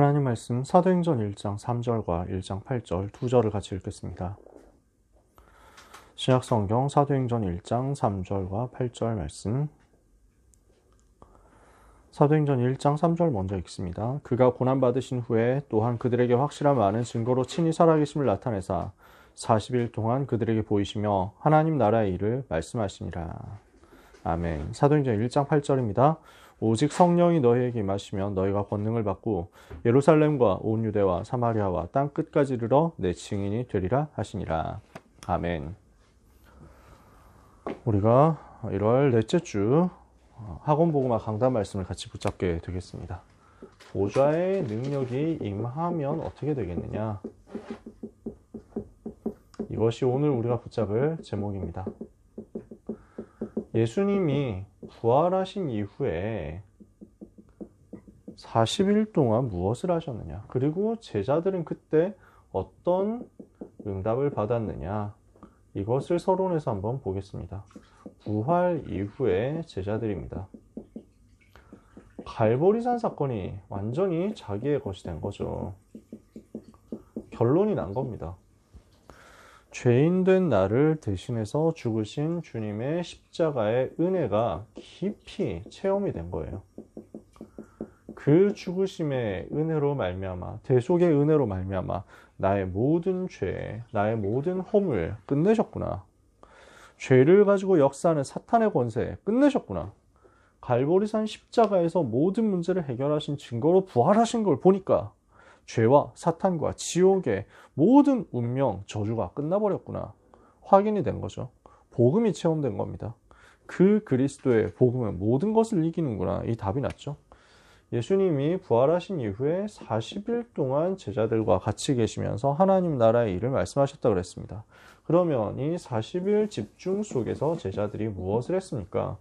하나님 말씀 사도행전 1장 3절과 1장 8절 두 절을 같이 읽겠습니다. 신약성경 사도행전 1장 3절과 8절 말씀. 사도행전 1장 3절 먼저 읽습니다. 그가 고난받으신 후에 또한 그들에게 확실한 많은 증거로 친히 살아계심을 나타내사 40일 동안 그들에게 보이시며 하나님 나라의 일을 말씀하시니라. 아멘. 사도행전 1장 8절입니다. 오직 성령이 너희에게 임하시면 너희가 권능을 받고 예루살렘과 온 유대와 사마리아와 땅 끝까지 이르러 내 증인이 되리라 하시니라. 아멘. 우리가 1월 넷째 주 학원복음화 강단 말씀을 같이 붙잡게 되겠습니다. 보좌의 능력이 임하면 어떻게 되겠느냐? 이것이 오늘 우리가 붙잡을 제목입니다. 예수님이 부활하신 이후에 40일 동안 무엇을 하셨느냐? 그리고 제자들은 그때 어떤 응답을 받았느냐? 이것을 서론에서 한번 보겠습니다. 부활 이후의 제자들입니다. 갈보리산 사건이 완전히 자기의 것이 된 거죠. 결론이 난 겁니다. 죄인된 나를 대신해서 죽으신 주님의 십자가의 은혜가 깊이 체험이 된 거예요. 그 죽으심의 은혜로 말미암아, 대속의 은혜로 말미암아 나의 모든 죄, 나의 모든 허물 끝내셨구나. 죄를 가지고 역사하는 사탄의 권세 끝내셨구나. 갈보리산 십자가에서 모든 문제를 해결하신 증거로 부활하신 걸 보니까 죄와 사탄과 지옥의 모든 운명, 저주가 끝나버렸구나. 확인이 된 거죠. 복음이 체험된 겁니다. 그 그리스도의 복음은 모든 것을 이기는구나. 이 답이 났죠. 예수님이 부활하신 이후에 40일 동안 제자들과 같이 계시면서 하나님 나라의 일을 말씀하셨다고 그랬습니다. 그러면 이 40일 집중 속에서 제자들이 무엇을 했습니까?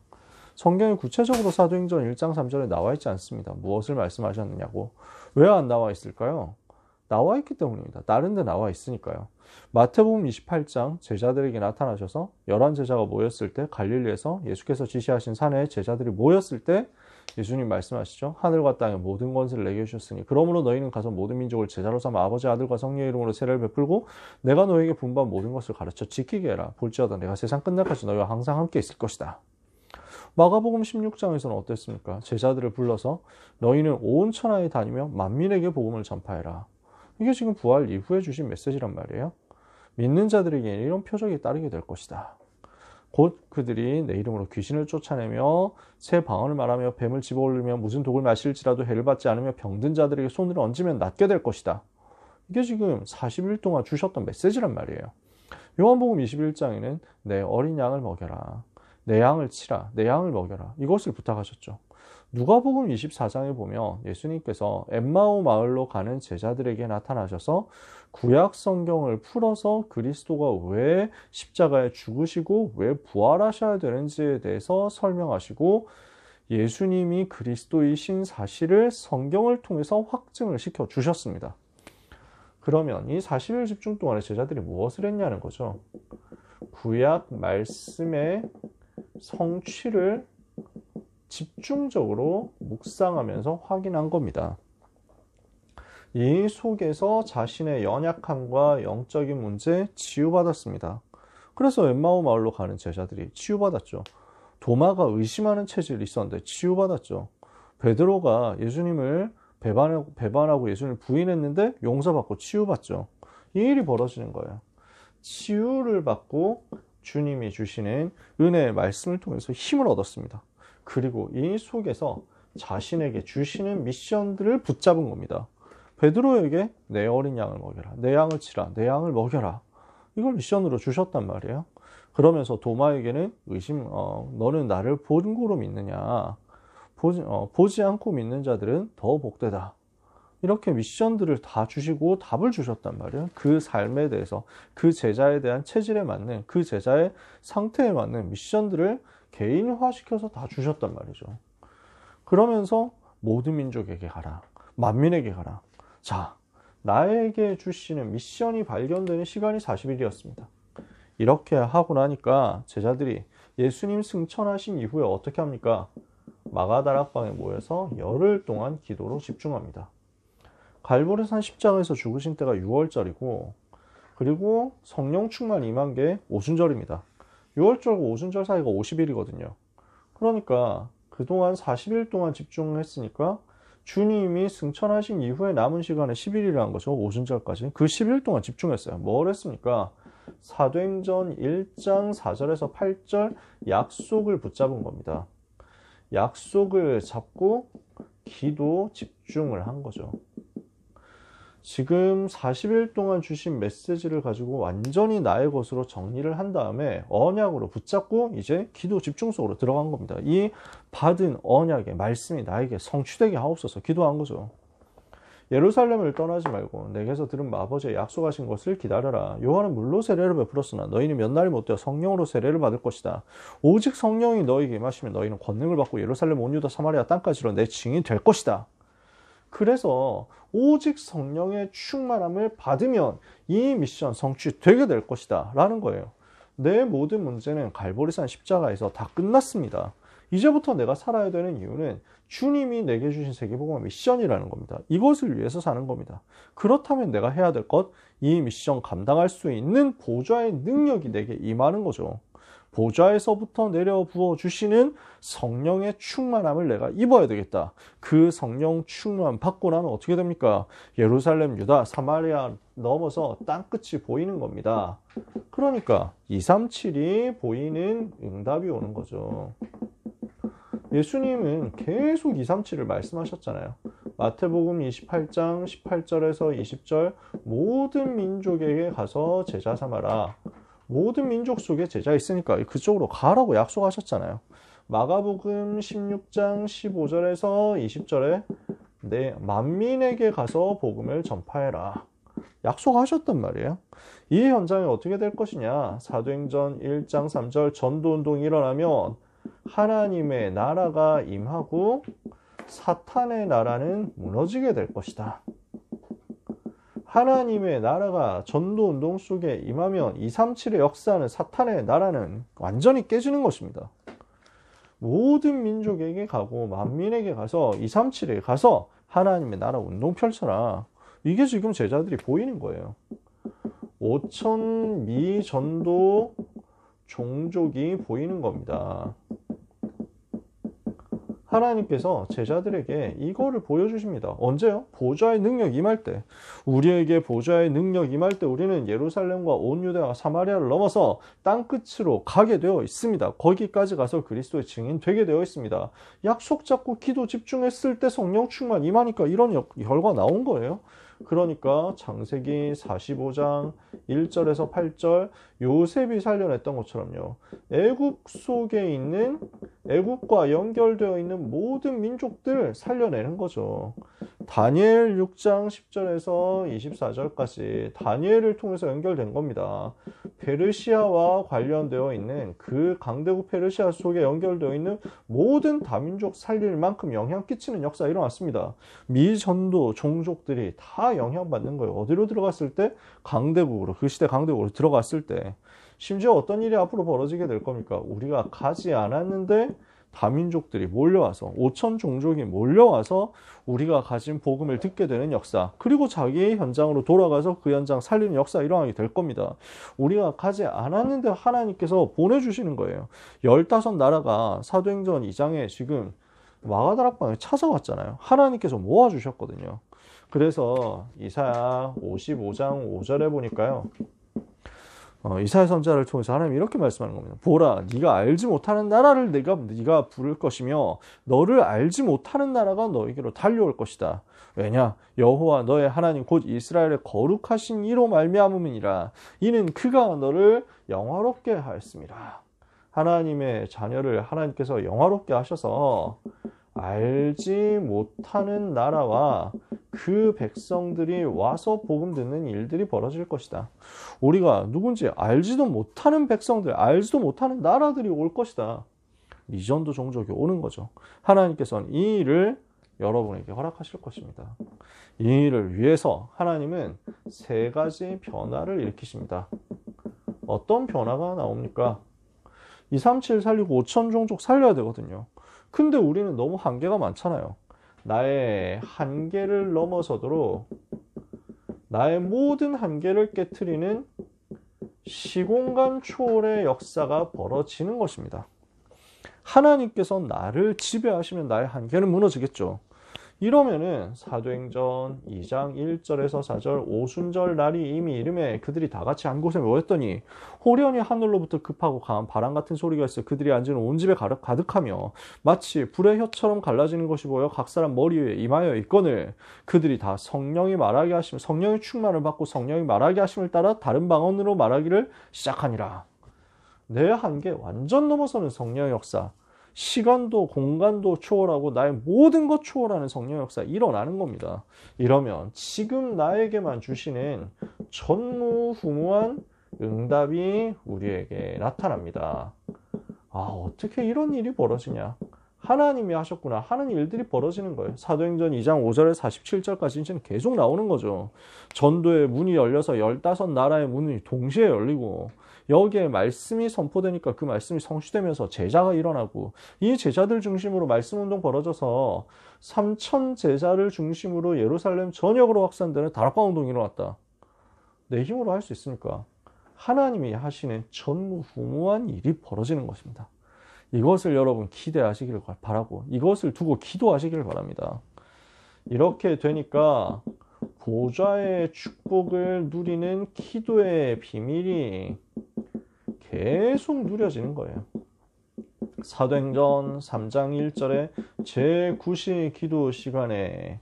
성경에 구체적으로 사도행전 1장 3절에 나와 있지 않습니다. 무엇을 말씀하셨느냐고. 왜 안 나와 있을까요? 나와 있기 때문입니다. 다른 데 나와 있으니까요. 마태복음 28장 제자들에게 나타나셔서 11제자가 모였을 때 갈릴리에서 예수께서 지시하신 산에 제자들이 모였을 때 예수님 말씀하시죠. 하늘과 땅의 모든 권세를 내게 주셨으니 그러므로 너희는 가서 모든 민족을 제자로 삼아 아버지 아들과 성령의 이름으로 세례를 베풀고 내가 너희에게 분부한 모든 것을 가르쳐 지키게 해라. 볼지어다 내가 세상 끝날까지 너희와 항상 함께 있을 것이다. 마가복음 16장에서는 어땠습니까? 제자들을 불러서 너희는 온 천하에 다니며 만민에게 복음을 전파해라. 이게 지금 부활 이후에 주신 메시지란 말이에요. 믿는 자들에게 이런 표적이 따르게 될 것이다. 곧 그들이 내 이름으로 귀신을 쫓아내며 새 방언을 말하며 뱀을 집어올리며 무슨 독을 마실지라도 해를 받지 않으며 병든 자들에게 손을 얹으면 낫게 될 것이다. 이게 지금 40일 동안 주셨던 메시지란 말이에요. 요한복음 21장에는 내 어린 양을 먹여라. 내 양을 치라. 내 양을 먹여라. 이것을 부탁하셨죠. 누가복음 24장에 보면 예수님께서 엠마오 마을로 가는 제자들에게 나타나셔서 구약 성경을 풀어서 그리스도가 왜 십자가에 죽으시고 왜 부활하셔야 되는지에 대해서 설명하시고 예수님이 그리스도이신 사실을 성경을 통해서 확증을 시켜 주셨습니다. 그러면 이 40일 집중 동안에 제자들이 무엇을 했냐는 거죠. 구약 말씀의 성취를 집중적으로 묵상하면서 확인한 겁니다. 이 속에서 자신의 연약함과 영적인 문제 치유받았습니다. 그래서 엠마오 마을로 가는 제자들이 치유받았죠. 도마가 의심하는 체질이 있었는데 치유받았죠. 베드로가 예수님을 배반하고 예수님을 부인했는데 용서받고 치유받죠. 이 일이 벌어지는 거예요. 치유를 받고 주님이 주시는 은혜의 말씀을 통해서 힘을 얻었습니다. 그리고 이 속에서 자신에게 주시는 미션들을 붙잡은 겁니다. 베드로에게 내 어린 양을 먹여라. 내 양을 치라. 내 양을 먹여라. 이걸 미션으로 주셨단 말이에요. 그러면서 도마에게는 너는 나를 본고로 믿느냐. 보지 않고 믿는 자들은 더 복되다. 이렇게 미션들을 다 주시고 답을 주셨단 말이에요. 그 삶에 대해서, 그 제자에 대한 체질에 맞는, 그 제자의 상태에 맞는 미션들을 개인화시켜서 다 주셨단 말이죠. 그러면서 모든 민족에게 가라. 만민에게 가라. 자, 나에게 주시는 미션이 발견되는 시간이 40일이었습니다. 이렇게 하고 나니까 제자들이 예수님 승천하신 이후에 어떻게 합니까? 마가다락방에 모여서 열흘 동안 기도로 집중합니다. 갈보리산 십자가에서 죽으신 때가 6월절이고, 그리고 성령 충만 임한 게 오순절입니다. 6월절과 오순절 사이가 50일이거든요. 그러니까 그동안 40일 동안 집중했으니까 주님이 승천하신 이후에 남은 시간에 10일이라는 거죠. 오순절까지. 그 10일 동안 집중했어요. 뭘 했습니까? 사도행전 1장 4절에서 8절 약속을 붙잡은 겁니다. 약속을 잡고 기도 집중을 한 거죠. 지금 40일 동안 주신 메시지를 가지고 완전히 나의 것으로 정리를 한 다음에 언약으로 붙잡고 이제 기도 집중 속으로 들어간 겁니다. 이 받은 언약의 말씀이 나에게 성취되게 하옵소서 기도한 거죠. 예루살렘을 떠나지 말고 내게서 들은 아버지의 약속하신 것을 기다려라. 요한은 물로 세례를 베풀었으나 너희는 몇 날이 못 되어 성령으로 세례를 받을 것이다. 오직 성령이 너희에게 임하시면 너희는 권능을 받고 예루살렘 온 유다 사마리아 땅까지로 내 증인이 될 것이다. 그래서 오직 성령의 충만함을 받으면 이 미션 성취되게 될 것이다 라는 거예요. 내 모든 문제는 갈보리산 십자가에서 다 끝났습니다. 이제부터 내가 살아야 되는 이유는 주님이 내게 주신 세계복음의 미션이라는 겁니다. 이것을 위해서 사는 겁니다. 그렇다면 내가 해야 될 것, 이 미션 감당할 수 있는 보좌의 능력이 내게 임하는 거죠. 보좌에서부터 내려 부어 주시는 성령의 충만함을 내가 입어야 되겠다. 그 성령 충만 받고 나면 어떻게 됩니까? 예루살렘, 유다, 사마리아 넘어서 땅끝이 보이는 겁니다. 그러니까 237이 보이는 응답이 오는 거죠. 예수님은 계속 237을 말씀하셨잖아요. 마태복음 28장 18절에서 20절 모든 민족에게 가서 제자 삼아라. 모든 민족 속에 제자 있으니까 그쪽으로 가라고 약속하셨잖아요. 마가복음 16장 15절에서 20절에 네, 만민에게 가서 복음을 전파해라. 약속하셨단 말이에요. 이 현장이 어떻게 될 것이냐? 사도행전 1장 3절 전도운동이 일어나면 하나님의 나라가 임하고 사탄의 나라는 무너지게 될 것이다. 하나님의 나라가 전도운동 속에 임하면 237의 역사는 사탄의 나라는 완전히 깨지는 것입니다. 모든 민족에게 가고 만민에게 가서 237에 가서 하나님의 나라 운동 펼쳐라. 이게 지금 제자들이 보이는 거예요. 5천 미 전도 종족이 보이는 겁니다. 하나님께서 제자들에게 이거를 보여주십니다. 언제요? 보좌의 능력 임할 때. 우리에게 보좌의 능력 임할 때 우리는 예루살렘과 온 유대와 사마리아를 넘어서 땅끝으로 가게 되어 있습니다. 거기까지 가서 그리스도의 증인 되게 되어 있습니다. 약속 잡고 기도 집중했을 때 성령 충만 임하니까 이런 결과 나온 거예요. 그러니까 창세기 45장 1절에서 8절 요셉이 살려냈던 것처럼요. 애국 속에 있는 애국과 연결되어 있는 모든 민족들 살려내는 거죠. 다니엘 6장 10절에서 24절까지 다니엘을 통해서 연결된 겁니다. 페르시아와 관련되어 있는 그 강대국 페르시아 속에 연결되어 있는 모든 다민족 살릴 만큼 영향 끼치는 역사가 일어났습니다. 미전도 종족들이 다 영향받는 거예요. 어디로 들어갔을 때? 강대국으로, 그 시대 강대국으로 들어갔을 때. 심지어 어떤 일이 앞으로 벌어지게 될 겁니까? 우리가 가지 않았는데 다민족들이 몰려와서 5천 종족이 몰려와서 우리가 가진 복음을 듣게 되는 역사, 그리고 자기의 현장으로 돌아가서 그 현장 살리는 역사가 일어나게 될 겁니다. 우리가 가지 않았는데 하나님께서 보내주시는 거예요. 15나라가 사도행전 2장에 지금 마가다락방에 찾아왔잖아요. 하나님께서 모아주셨거든요. 그래서 이사야 55장 5절에 보니까요, 이사야 선지자를 통해서 하나님이 이렇게 말씀하는 겁니다. 보라, 네가 알지 못하는 나라를 네가 부를 것이며 너를 알지 못하는 나라가 너에게로 달려올 것이다. 왜냐? 여호와 너의 하나님 곧 이스라엘의 거룩하신 이로 말미암음이니라. 이는 그가 너를 영화롭게 하였습니다. 하나님의 자녀를 하나님께서 영화롭게 하셔서 알지 못하는 나라와 그 백성들이 와서 복음 듣는 일들이 벌어질 것이다. 우리가 누군지 알지도 못하는 백성들, 알지도 못하는 나라들이 올 것이다. 미전도 종족이 오는 거죠. 하나님께서는 이 일을 여러분에게 허락하실 것입니다. 이 일을 위해서 하나님은 3가지 변화를 일으키십니다. 어떤 변화가 나옵니까? 237 살리고 5천 종족 살려야 되거든요. 근데 우리는 너무 한계가 많잖아요. 나의 한계를 넘어서도록 나의 모든 한계를 깨트리는 시공간 초월의 역사가 벌어지는 것입니다. 하나님께서 나를 지배하시면 나의 한계는 무너지겠죠. 이러면은 사도행전 2장 1절에서 4절 오순절 날이 이미 이름에 그들이 다 같이 한 곳에 모였더니 호련히 하늘로부터 급하고 강한 바람 같은 소리가 있어 그들이 앉은 온 집에 가득하며 마치 불의 혀처럼 갈라지는 것이 보여 각 사람 머리 위에 임하여 있거늘 그들이 다 성령이 말하게 하시며 성령의 충만을 받고 성령이 말하게 하심을 따라 다른 방언으로 말하기를 시작하니라. 내 한계 완전 넘어서는 성령의 역사, 시간도 공간도 초월하고 나의 모든 것 초월하는 성령의 역사 일어나는 겁니다. 이러면 지금 나에게만 주시는 전무후무한 응답이 우리에게 나타납니다. 아, 어떻게 이런 일이 벌어지냐? 하나님이 하셨구나 하는 일들이 벌어지는 거예요. 사도행전 2장 5절에서 47절까지 이제는 계속 나오는 거죠. 전도의 문이 열려서 15나라의 문이 동시에 열리고 여기에 말씀이 선포되니까 그 말씀이 성취되면서 제자가 일어나고 이 제자들 중심으로 말씀 운동 벌어져서 3천 제자를 중심으로 예루살렘 전역으로 확산되는 다락방 운동이 일어났다. 내 힘으로 할 수 있습니까? 하나님이 하시는 전무후무한 일이 벌어지는 것입니다. 이것을 여러분 기대하시기를 바라고 이것을 두고 기도하시기를 바랍니다. 이렇게 되니까 보좌의 축복을 누리는 기도의 비밀이 계속 누려지는 거예요. 사도행전 3장 1절에 제9시 기도 시간에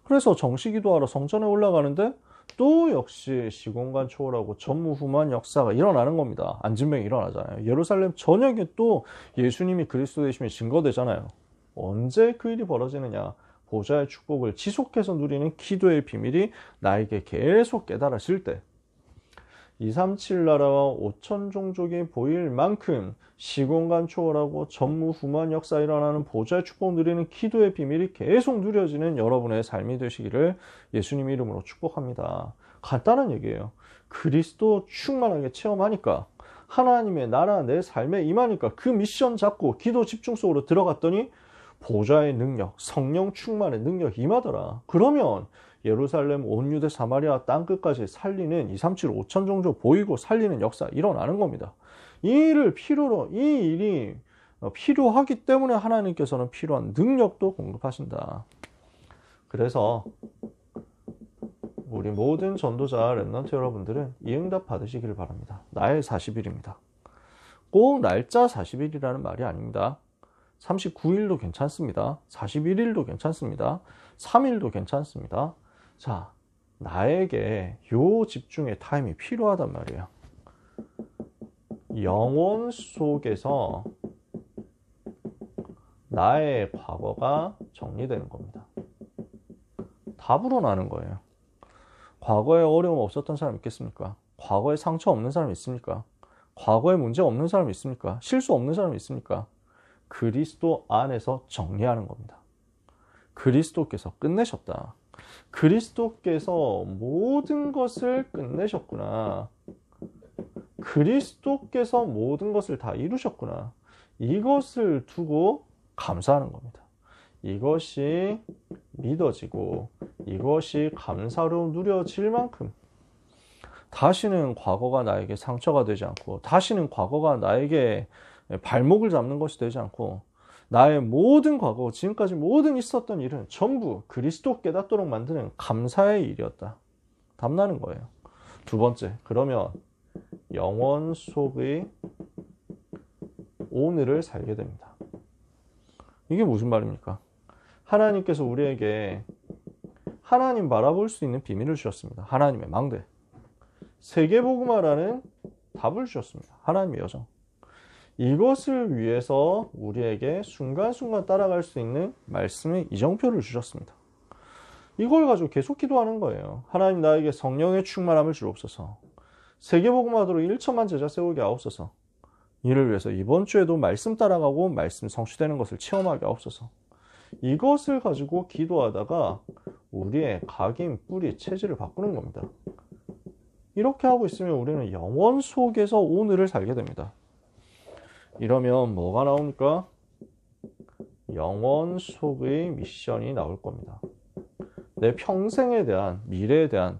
그래서 정시 기도하러 성전에 올라가는데 또 역시 시공간 초월하고 전무후무한 역사가 일어나는 겁니다. 안진병이 일어나잖아요. 예루살렘 전역에 또 예수님이 그리스도 되심이 증거되잖아요. 언제 그 일이 벌어지느냐? 보좌의 축복을 지속해서 누리는 기도의 비밀이 나에게 계속 깨달아질 때 237 나라와 5천 종족이 보일 만큼 시공간 초월하고 전무후무한 역사 일어나는 보좌의 축복 누리는 기도의 비밀이 계속 누려지는 여러분의 삶이 되시기를 예수님 이름으로 축복합니다. 간단한 얘기예요. 그리스도 충만하게 체험하니까 하나님의 나라 내 삶에 임하니까 그 미션 잡고 기도 집중 속으로 들어갔더니 보좌의 능력, 성령 충만의 능력이 임하더라. 그러면 예루살렘 온 유대 사마리아 땅끝까지 살리는 237 5천 종족 보이고 살리는 역사 일어나는 겁니다. 이 일이 필요하기 때문에 하나님께서는 필요한 능력도 공급하신다. 그래서 우리 모든 전도자 랩넌트 여러분들은 이 응답 받으시기를 바랍니다. 나의 40일입니다. 꼭 날짜 40일이라는 말이 아닙니다. 39일도 괜찮습니다. 41일도 괜찮습니다. 3일도 괜찮습니다. 자, 나에게 요 집중의 타임이 필요하단 말이에요. 영혼 속에서 나의 과거가 정리되는 겁니다. 다 불어나는 거예요. 과거에 어려움 없었던 사람 있겠습니까? 과거에 상처 없는 사람 있습니까? 과거에 문제 없는 사람 있습니까? 실수 없는 사람 있습니까? 그리스도 안에서 정리하는 겁니다. 그리스도께서 끝내셨다. 그리스도께서 모든 것을 끝내셨구나. 그리스도께서 모든 것을 다 이루셨구나. 이것을 두고 감사하는 겁니다. 이것이 믿어지고 이것이 감사로 누려질 만큼 다시는 과거가 나에게 상처가 되지 않고 다시는 과거가 나에게 발목을 잡는 것이 되지 않고 나의 모든 과거, 지금까지 모든 있었던 일은 전부 그리스도 깨닫도록 만드는 감사의 일이었다. 답나는 거예요. 두 번째, 그러면 영원 속의 오늘을 살게 됩니다. 이게 무슨 말입니까? 하나님께서 우리에게 하나님 바라볼 수 있는 비밀을 주셨습니다. 하나님의 망대. 세계복음화라는 답을 주셨습니다. 하나님의 여정. 이것을 위해서 우리에게 순간순간 따라갈 수 있는 말씀의 이정표를 주셨습니다. 이걸 가지고 계속 기도하는 거예요. 하나님 나에게 성령의 충만함을 주옵소서. 세계복음화도로 1천만 제자 세우게 하옵소서. 이를 위해서 이번 주에도 말씀 따라가고 말씀 성취되는 것을 체험하게 하옵소서. 이것을 가지고 기도하다가 우리의 각인, 뿌리, 체질을 바꾸는 겁니다. 이렇게 하고 있으면 우리는 영원 속에서 오늘을 살게 됩니다. 이러면 뭐가 나옵니까? 영원 속의 미션이 나올 겁니다. 내 평생에 대한, 미래에 대한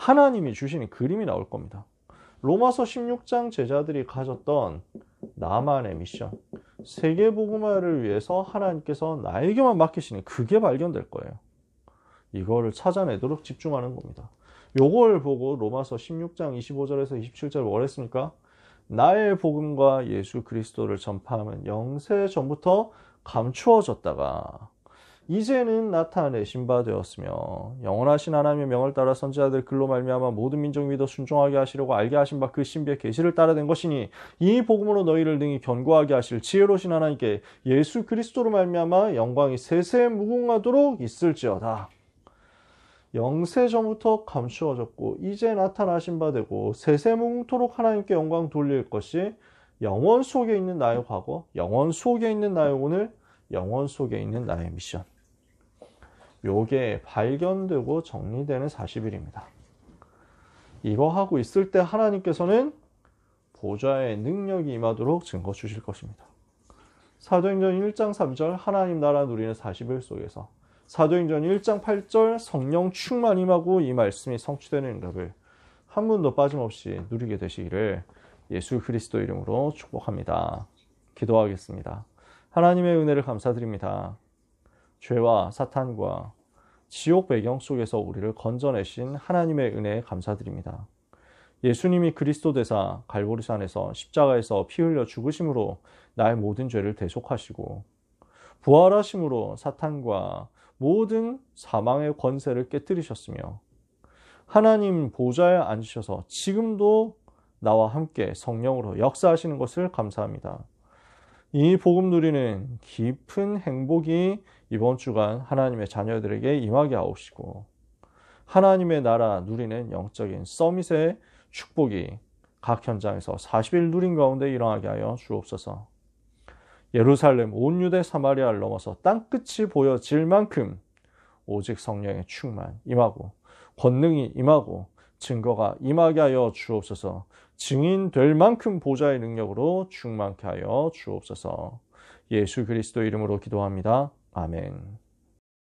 하나님이 주시는 그림이 나올 겁니다. 로마서 16장 제자들이 가졌던 나만의 미션, 세계복음화를 위해서 하나님께서 나에게만 맡기시는 그게 발견될 거예요. 이거를 찾아내도록 집중하는 겁니다. 요걸 보고 로마서 16장 25절에서 27절 뭘 했습니까? 나의 복음과 예수 그리스도를 전파하면 영세 전부터 감추어졌다가 이제는 나타내신 바 되었으며 영원하신 하나님의 명을 따라 선지자들 글로 말미암아 모든 민족 믿어 순종하게 하시려고 알게 하신 바 그 신비의 계시를 따라낸 것이니 이 복음으로 너희를 능히 견고하게 하실 지혜로우신 하나님께 예수 그리스도로 말미암아 영광이 세세 무궁하도록 있을지어다. 영세 전부터 감추어졌고 이제 나타나신 바 되고 세세 무궁토록 하나님께 영광 돌릴 것이 영원 속에 있는 나의 과거, 영원 속에 있는 나의 오늘, 영원 속에 있는 나의 미션. 요게 발견되고 정리되는 40일입니다. 이거 하고 있을 때 하나님께서는 보좌의 능력이 임하도록 증거 주실 것입니다. 사도행전 1장 3절 하나님 나라 누리는 40일 속에서 사도행전 1장 8절 성령 충만 임하고 이 말씀이 성취되는 응답을 한 분도 빠짐없이 누리게 되시기를 예수 그리스도 이름으로 축복합니다. 기도하겠습니다. 하나님의 은혜를 감사드립니다. 죄와 사탄과 지옥 배경 속에서 우리를 건져내신 하나님의 은혜에 감사드립니다. 예수님이 그리스도 되사 갈보리산에서 십자가에서 피 흘려 죽으심으로 나의 모든 죄를 대속하시고 부활하심으로 사탄과 모든 사망의 권세를 깨뜨리셨으며 하나님 보좌에 앉으셔서 지금도 나와 함께 성령으로 역사하시는 것을 감사합니다. 이 복음 누리는 깊은 행복이 이번 주간 하나님의 자녀들에게 임하게 하옵시고 하나님의 나라 누리는 영적인 서밋의 축복이 각 현장에서 40일 누린 가운데 일어나게 하여 주옵소서. 예루살렘 온 유대 사마리아를 넘어서 땅끝이 보여질 만큼 오직 성령의 충만 임하고 권능이 임하고 증거가 임하게 하여 주옵소서. 증인될 만큼 보좌의 능력으로 충만케 하여 주옵소서. 예수 그리스도 이름으로 기도합니다. 아멘.